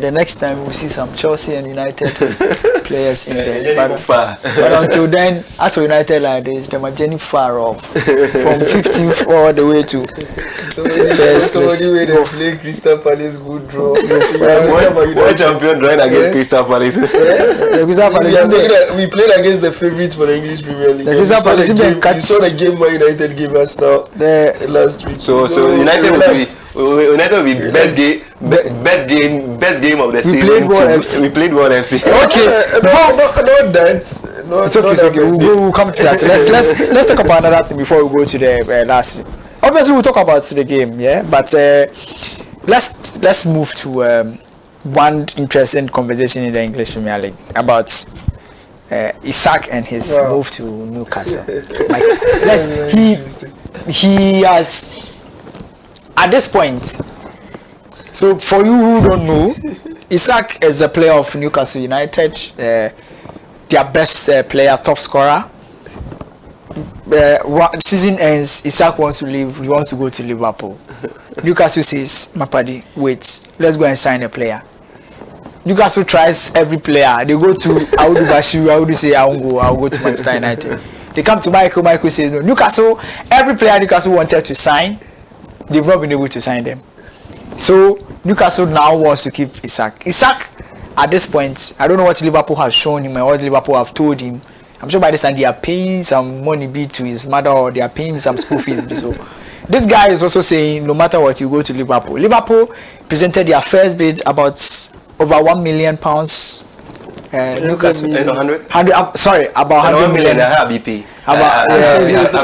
The next time we'll see some Chelsea and United players in there. But until then, as for United like this, they are journey far off. From 15th all the way to somebody where they play Crystal Palace good draw. One champion drawing against Crystal Palace. We played against the favourites for the English Premier League. You saw the game where United gave us now last week. So United will be best game of the season. We played well FC. Okay, not that. It's okay. We'll come to that. Let's talk about another thing before we go to the last. Obviously, we'll talk about the game, yeah. But let's move to one interesting conversation in the English Premier League about ISAK and his move to Newcastle. Like, he has at this point. So for you who don't know, ISAK is a player of Newcastle United, their best player, top scorer. Season ends, ISAK wants to leave. He wants to go to Liverpool. Newcastle says, "Mapadi, wait, let's go and sign a player." Newcastle tries every player. They go to Audu Bashiru. Audu say, "I'll go to Manchester United." They come to Michael. Michael says, "No." Newcastle, every player Newcastle wanted to sign, they've not been able to sign them. So Newcastle now wants to keep ISAK. ISAK, at this point, I don't know what Liverpool has shown him and what Liverpool have told him. I'm sure by this time they are paying some money to his mother, or they are paying some school fees. So this guy is also saying no matter what, you go to Liverpool. Liverpool presented their first bid about over £1 million. Newcastle 100. Sorry, about 100 million. BP. About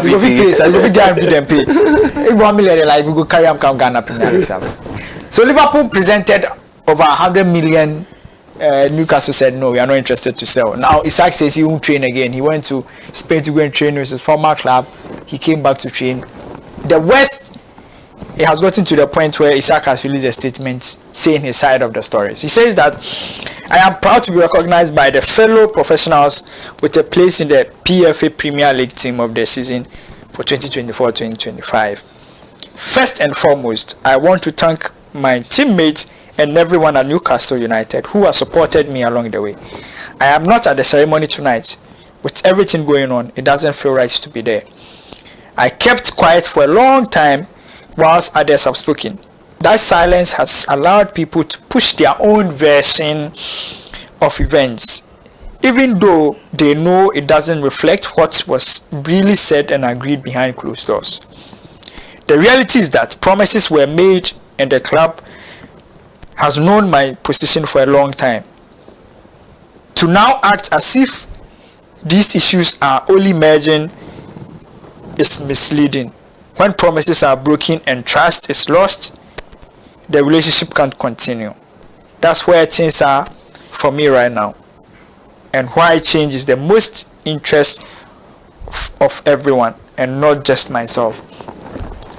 we go pay. If 1 million, like we go carry him come Ghana Premier League. So Liverpool presented over 100 million. Newcastle said no, we are not interested to sell. Now ISAK says he won't train again. He went to Spain to go and train with his former club. He came back to train. The West, it has gotten to the point where ISAK has released a statement saying his side of the stories. He says that I am proud to be recognized by the fellow professionals with a place in the PFA Premier League team of the season for 2024-2025. First and foremost, I want to thank my teammates and everyone at Newcastle United who has supported me along the way. I am not at the ceremony tonight. With everything going on, it doesn't feel right to be there. I kept quiet for a long time whilst others have spoken. That silence has allowed people to push their own version of events, even though they know it doesn't reflect what was really said and agreed behind closed doors. The reality is that promises were made and the club has known my position for a long time. To now act as if these issues are only merging is misleading. When promises are broken and trust is lost, the relationship can't continue. That's where things are for me right now, and why change is the most interest of everyone and not just myself.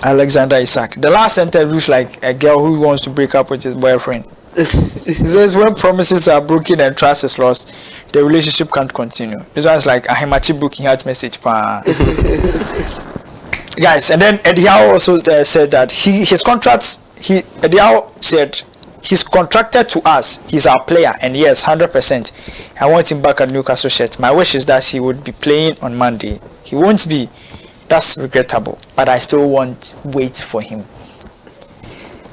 Alexander Isak. The last sentence looks like a girl who wants to break up with his boyfriend. He says when promises are broken and trust is lost, the relationship can't continue. This one's like a Himachi booking heart message. Guys, and then Eddie Howe also said that Eddie Howe said he's contracted to us. He's our player, and yes, 100%. I want him back at Newcastle shirt. My wish is that he would be playing on Monday. He won't be. That's regrettable, but I still want wait for him.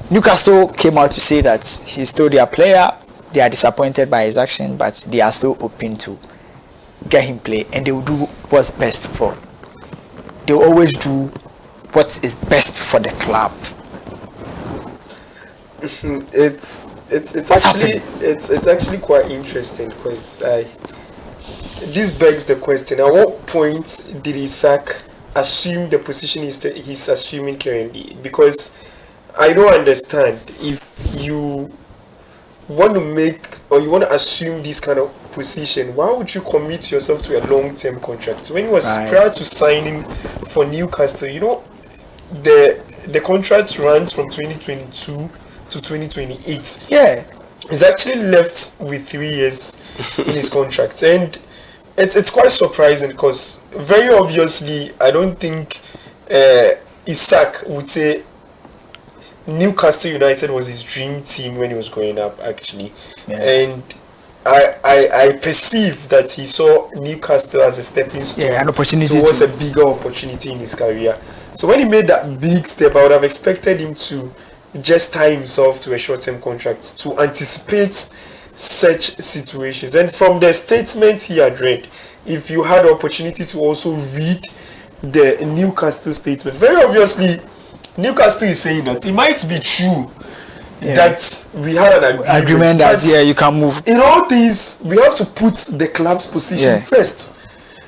Newcastle came out to say that he's still their player. They are disappointed by his action, but they are still open to get him play, and they will do what's best for. They will always do what is best for the club. It's actually quite interesting because this begs the question: at what point did Isak assume the position he's assuming currently? Because I don't understand, if you want to make or you want to assume this kind of position, why would you commit yourself to a long-term contract? When he was prior to signing for Newcastle, you know, the contract runs from 2022 to 2028. Yeah, he's actually left with 3 years in his contract, and it's quite surprising because very obviously I don't think Isak would say Newcastle United was his dream team when he was growing up, actually. Yeah. And I perceive that he saw Newcastle as a stepping stone an opportunity towards a bigger opportunity in his career. So when he made that big step, I would have expected him to just tie himself to a short-term contract to anticipate such situations. And from the statement he had read, if you had the opportunity to also read the Newcastle statement, very obviously Newcastle is saying that it might be true that we had an agreement that you can move. In all things, we have to put the club's position first.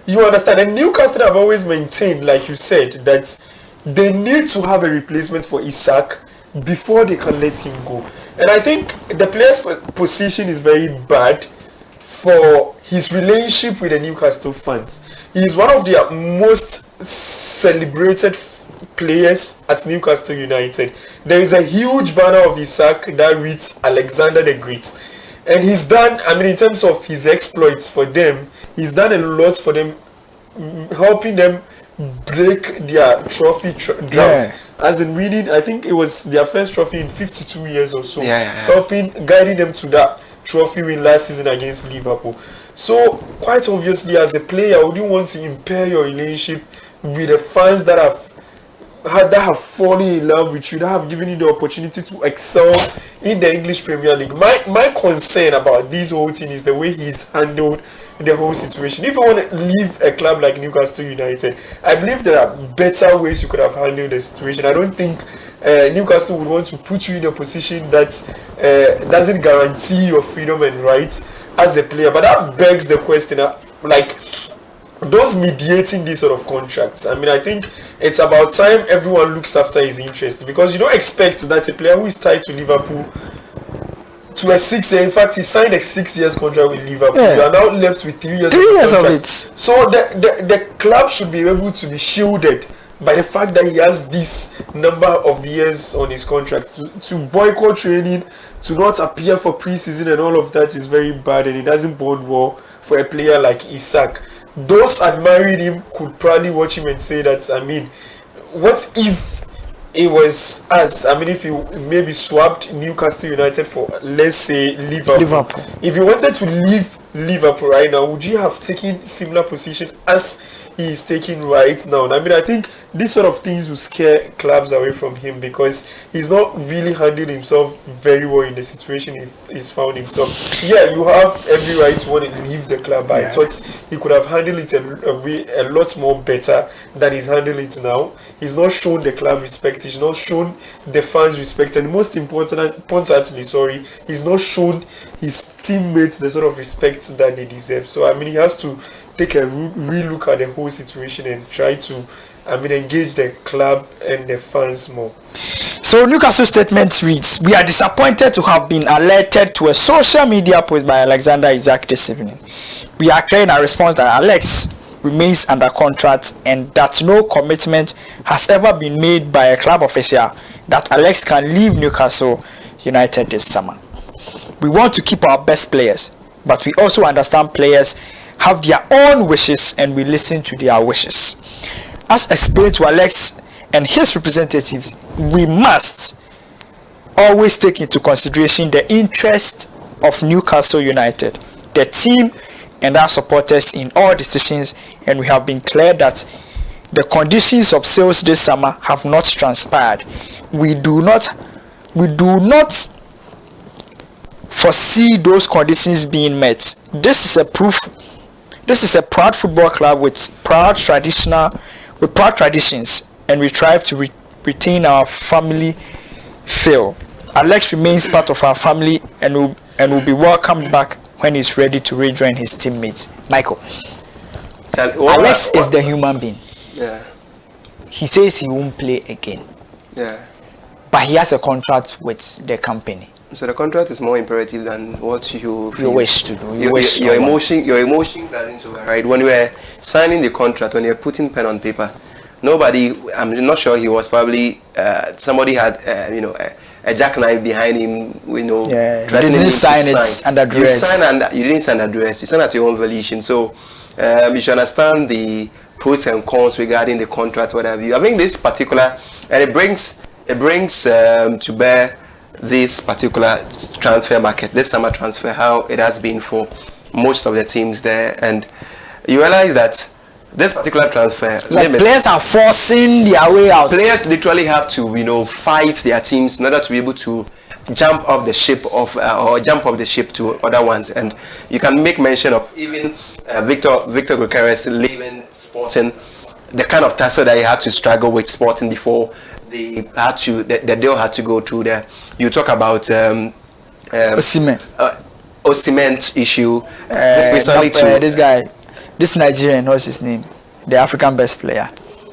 You understand? And Newcastle have always maintained, like you said, that they need to have a replacement for ISAK before they can let him go. And I think the player's position is very bad for his relationship with the Newcastle fans. He is one of their most celebrated players at Newcastle United. There is a huge banner of ISAK that reads Alexander the Great. And he's done, in terms of his exploits for them, he's done a lot for them, helping them break their trophy drought. As in winning, I think it was their first trophy in 52 years or so. Guiding them to that trophy win last season against Liverpool. So, quite obviously, as a player, would you want to impair your relationship with the fans that have fallen in love with you, that have given you the opportunity to excel in the English Premier League? My concern about this whole thing is the way he's handled the whole situation. If you want to leave a club like Newcastle United, I believe there are better ways you could have handled the situation. I don't think Newcastle would want to put you in a position that doesn't guarantee your freedom and rights as a player. But that begs the question, those mediating these sort of contracts, I think it's about time everyone looks after his interest, because you don't expect that a player who is tied to Liverpool to a 6 year, in fact he signed a 6 years contract with Liverpool. You are now left with 3 years, of it. So the club should be able to be shielded by the fact that he has this number of years on his contract. To boycott training, to not appear for pre-season and all of that is very bad, and it doesn't bode well for a player like ISAK. Those admiring him could probably watch him and say that, what if it was us? If you maybe swapped Newcastle United for, let's say, Liverpool. If you wanted to leave Liverpool right now, would you have taken similar position as he is taking right now? I think these sort of things will scare clubs away from him, because he's not really handling himself very well in the situation he's found himself. Yeah, you have every right to want to leave the club, but I thought he could have handled it a lot more better than he's handling it now. He's not shown the club respect, he's not shown the fans respect, and most importantly, he's not shown his teammates the sort of respect that they deserve. So he has to take a real look at the whole situation and try to engage the club and the fans more. So Newcastle statement reads, "We are disappointed to have been alerted to a social media post by Alexander ISAK this evening. We are clear in our response that Alex remains under contract and that no commitment has ever been made by a club official that Alex can leave Newcastle United this summer. We want to keep our best players, but we also understand players have their own wishes and we listen to their wishes. As explained to Alex and his representatives, we must always take into consideration the interest of Newcastle United, the team and our supporters in all decisions, and we have been clear that the conditions of sales this summer have not transpired. We do not foresee those conditions being met. This is a proud football club with proud traditions, and we strive to retain our family feel. Alex remains part of our family and will be welcomed back when he's ready to rejoin his teammates." Michael, Alex is the human being. Yeah. He says he won't play again. Yeah. But he has a contract with the company. So the contract is more imperative than what you wish to do. Your emotions are into it, right? When you were signing the contract, when you're putting pen on paper, nobody, I'm not sure, he was probably somebody had a jackknife behind him, threatening him to sign it under duress. You didn't sign under duress. You signed at your own volition. So you should understand the pros and cons regarding the contract, whatever. I think this particular, and it brings it brings to bear this particular transfer market, this summer transfer, how it has been for most of the teams there, and you realize that this particular transfer, like players are forcing their way out. Players literally have to, fight their teams in order to be able to jump off the ship or jump off the ship to other ones. And you can make mention of even Victor Gyokeres leaving Sporting, the kind of tussle that he had to struggle with Sporting before the deal had to go through there. You talk about Osimhen issue recently too. This guy, this Nigerian, what's his name? The African best player.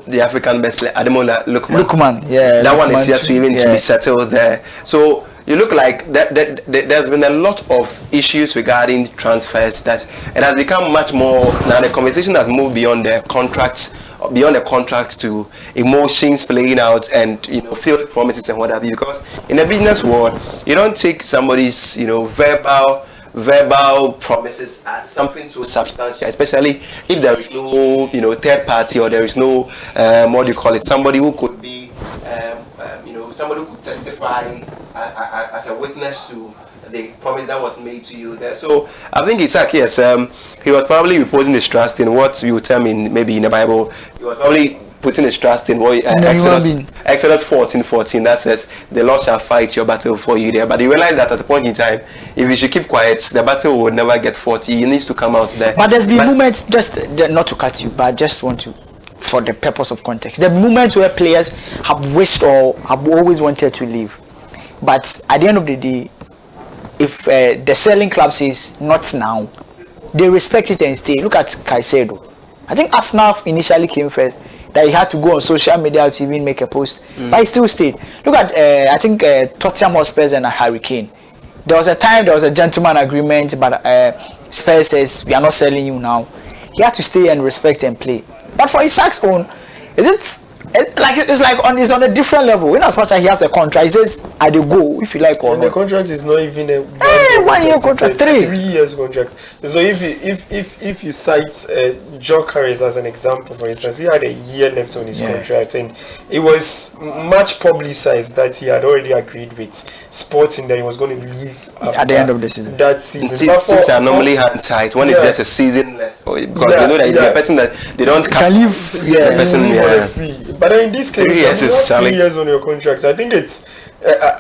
Ademola Lookman, yeah. That one is yet to even to be settled there. So you look like there's been a lot of issues regarding transfers, that it has become much more, now the conversation has moved beyond the contract to emotions playing out and failed promises and what have you, because in the business world you don't take somebody's verbal promises as something so substantial, especially if there is no third party, or there is no what do you call it, somebody who could be somebody who could testify as a witness to the promise that was made to you there. So I think ISAK, yes, he was probably reposing his trust in what you tell me maybe in the Bible. He was probably putting his trust in what Exodus 14:14 that says the Lord shall fight your battle for you there. But he realized that at a point in time, if you should keep quiet, the battle would never get fought. He needs to come out there. But there's been moments, just not to cut you, but I just want to, for the purpose of context, the moments where players have wished or have always wanted to leave, but at the end of the day, if the selling club says not now, they respect it and stay. Look at Caicedo. I think Arsenal initially came first, that he had to go on social media to even make a post, but he still stayed. Look at I think Tottenham Hotspur and Harry Kane. There was a time there was a gentleman agreement, but Spurs says we are not selling you now. He had to stay and respect and play. But for ISAK's own, it's on a different level. In as much as he has a contract, he says I do go if you like or and not. the contract is not even a 1 year contract, 3 years contract. So if you cite Gyokeres as an example, for instance, he had a year left on his contract, and it was much publicized that he had already agreed with Sporting that he was going to leave at the end of the season. That season, teams are normally hand tight when it's just a season left, because they know that the person that they don't can leave. The person, but in this case, 3 years on your contract. I think it's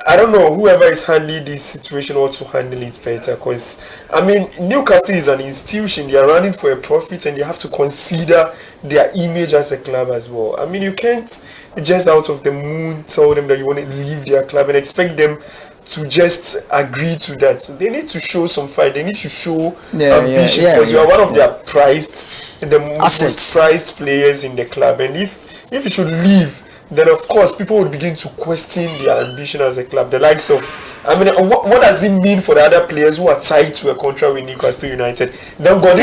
I don't know whoever is handling this situation ought to handle it better, because I mean Newcastle is an institution. They are running for a profit, and they have to consider their image as a club as well. I mean, you can't just out of the moon tell them that you want to leave their club and expect them to just agree to that. They need to show some fight. They need to show ambition, because you are one of their most prized players in the club. And if you should leave, then of course people would begin to question their ambition as a club. The likes of, I mean, what does it mean for the other players who are tied to a contract with Newcastle United? Then going to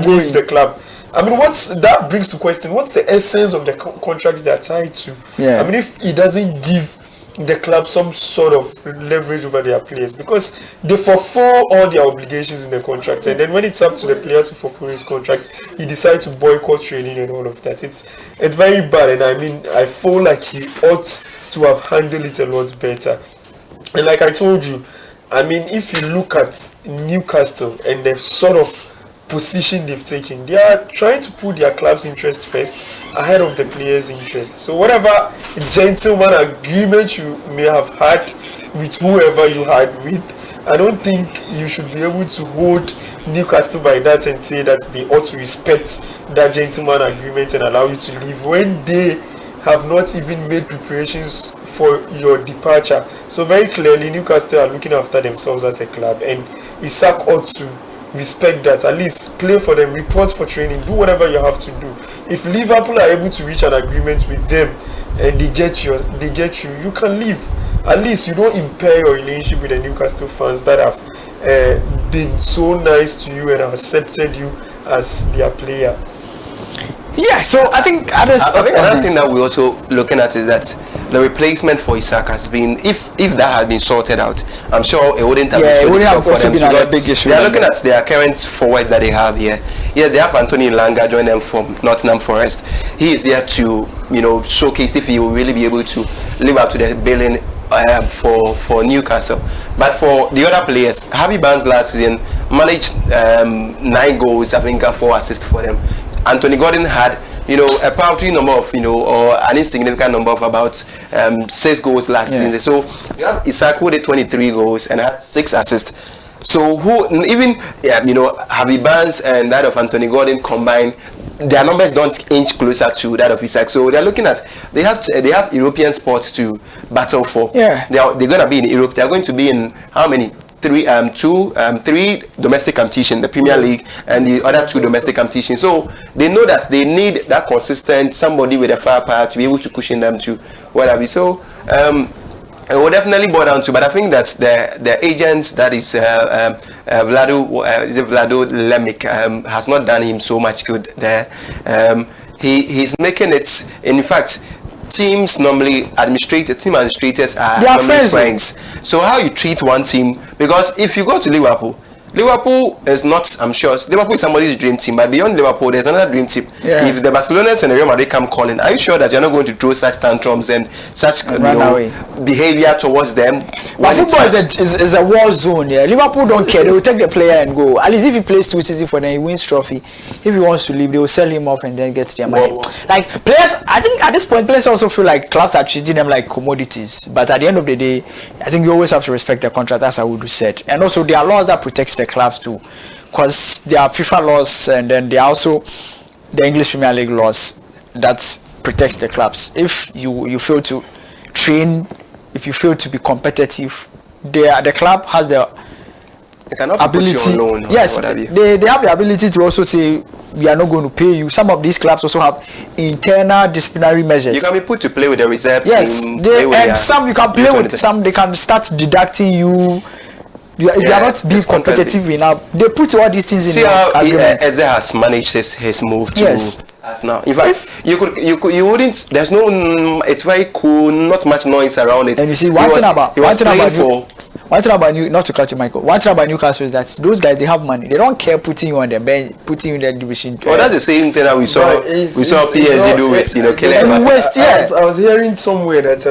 leave the club. I mean, that brings to question, what's the essence of the contracts they are tied to? I mean, if it doesn't give the club some sort of leverage over their players, because they fulfill all their obligations in the contract, and then when it's up to the player to fulfill his contract, he decides to boycott training and all of that. It's very bad, and I mean, I feel like he ought to have handled it a lot better. And like I told you, I mean, if you look at Newcastle and the sort of position they've taken, they are trying to put their club's interest first ahead of the players' interest. So whatever gentleman agreement you may have had with whoever you had with, I don't think you should be able to hold Newcastle by that and say that they ought to respect that gentleman agreement and allow you to leave when they have not even made preparations for your departure. So very clearly Newcastle are looking after themselves as a club, and ISAK ought to respect that. At least play for them, report for training, do whatever you have to do. If Liverpool are able to reach an agreement with them and they get you, you can leave. At least you don't impair your relationship with the Newcastle fans that have been so nice to you and have accepted you as their player. Yeah, so I think others. I think another thing that we're also looking at is that the replacement for ISAK has been, if that had been sorted out, I'm sure it wouldn't have it been wouldn't have for also them been a because big issue. they are looking at their current forward that they have here. Yes, they have Anthony Langa join them from Nottingham Forest. He is there to, you know, showcase if he will really be able to live up to the billing for Newcastle. But for the other players, Harvey Barnes last season managed 9 goals, I think 4 assists for them. Anthony Gordon had, you know, a paltry number of, you know, or an insignificant number of about 6 goals last season. So you have ISAK who did 23 goals and had 6 assists. So who even you know, Harvey Barnes and that of Anthony Gordon combined, their numbers don't inch closer to that of ISAK. So they're looking at, they have European sports to battle for. Yeah, they're going to be in Europe. They're going to be in how many? 3 domestic competition, the Premier League and the other 2 domestic competitions. So they know that they need that consistent somebody with a firepower to be able to cushion them to whatever. So it will definitely boil down to, but I think that the agents, that is Vlado Lemic, has not done him so much good there. He's making it, in fact, team administrators are normally friends. So how you treat one team, because if you go to Liverpool is not, I'm sure Liverpool is somebody's dream team, but beyond Liverpool there's another dream team. If the Barcelonas and the Real Madrid come calling, are you sure that you're not going to throw such tantrums and such behavior towards them? But football is a war zone. Yeah, Liverpool don't care. They will take the player and go. At least if he plays 2 seasons for them, he wins trophy. If he wants to leave, they will sell him off and then get their money. Like players, I think at this point players also feel like clubs are treating them like commodities. But at the end of the day, I think you always have to respect their contract, as I would said. And also there are laws that protects the clubs too, because there are FIFA laws and then there are also the English Premier League laws that protects the clubs. If you fail to train, if you fail to be competitive, the club has the ability. Yes, they have the ability to also say we are not going to pay you. Some of these clubs also have internal disciplinary measures. You can be put to play with the reserve team. And some you can play with. Some they can start deducting you. If you are not being competitive enough, they put all these things in. See how Eze has managed his move to us now. In fact, you wouldn't. There's no. It's very cool. Not much noise around it. And you see one thing about not to cut you, Michael. One thing about Newcastle is that those guys, they have money. They don't care putting you on the bench, putting you in the division. Well, that's the same thing that we saw. PSG do with Kylian Mbappé. I was hearing somewhere that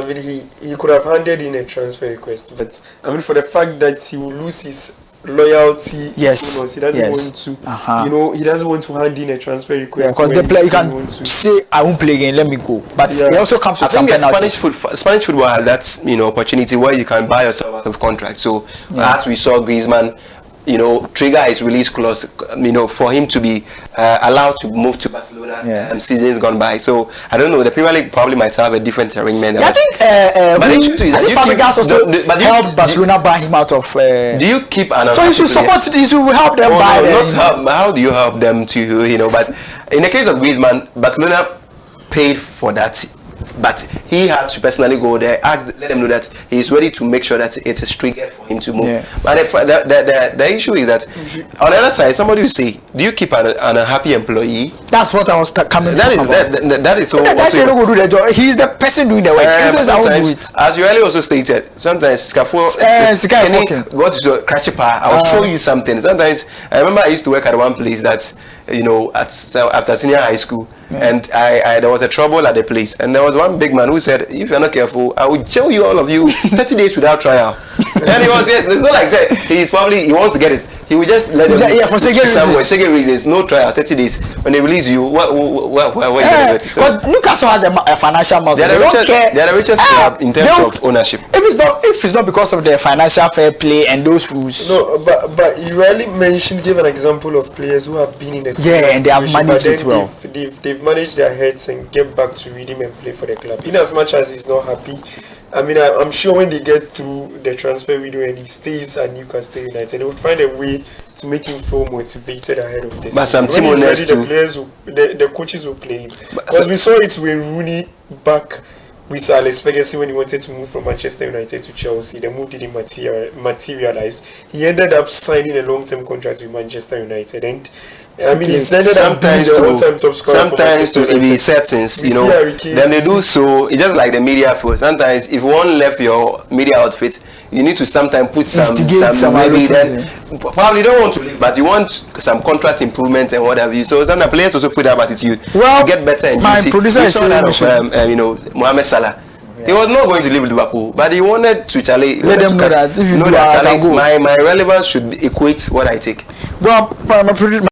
he could have handed in a transfer request, but for the fact that he will lose his loyalty, he doesn't want to. He doesn't want to hand in a transfer request. Because the player, you can say I won't play again, let me go. But it also comes with some penalties. Spanish football has that opportunity where you can buy yourself out of contract. So as we saw Griezmann, trigger his release clause, for him to be allowed to move to Barcelona. Seasons gone by, so I don't know. The Premier League probably might have a different arrangement. I think. But the truth is that Fabregas also help Barcelona buy him out of. Do you keep an? So you should support. You should help them buy them. How do you help them to? But in the case of Griezmann, Barcelona paid for that. But he had to personally go there, let them know that he is ready to make sure that it is triggered for him to move. But the issue is that on the other side, somebody will say, "Do you keep an unhappy employee?" That's what I was coming. That is so. That guy don't go do the job. He's the person doing the work. Sometimes, as you earlier also stated, sometimes what is your crash power? I will show you something. Sometimes I remember I used to work at one place that after senior high school. And there was a trouble at the place, and there was one big man who said, "If you're not careful, I will jail you all of you 30 days without trial." And he was it's not like that. He wants to get it. He will just let them for second reasons, no trial, 30 days. When they release you, where you going to get it? But Newcastle has a financial muscle. They are the richest club in terms of ownership. If it's not because of their financial fair play and those rules. No, but you rarely give an example of players who have been in a and they have managed it well. They've managed their heads and get back to redeem and play for the club. In as much as he's not happy, I'm sure when they get through the transfer window and he stays at Newcastle United, they would find a way to make him feel motivated ahead of this. But some team owners too. The coaches will play him. Because we saw it with Rooney back with Sir Alex Ferguson when he wanted to move from Manchester United to Chelsea. The move didn't materialize. He ended up signing a long-term contract with Manchester United, and I mean, it's ended up being sometimes the all-time top scorer. Sometimes to be settings, We you know, see Harry Kane, then they do so. It's just like the media for. Sometimes if one left your media outfit, you need to sometimes put some maybe then probably don't want to leave, but you want some contract improvement and what have you. So sometimes players also put that attitude to get better. And my producer is saying that you know, Mohamed Salah. He was not going to leave Liverpool, but he wanted to challenge. Let them know that if you do, my relevance should equate what I take. Well, my producer.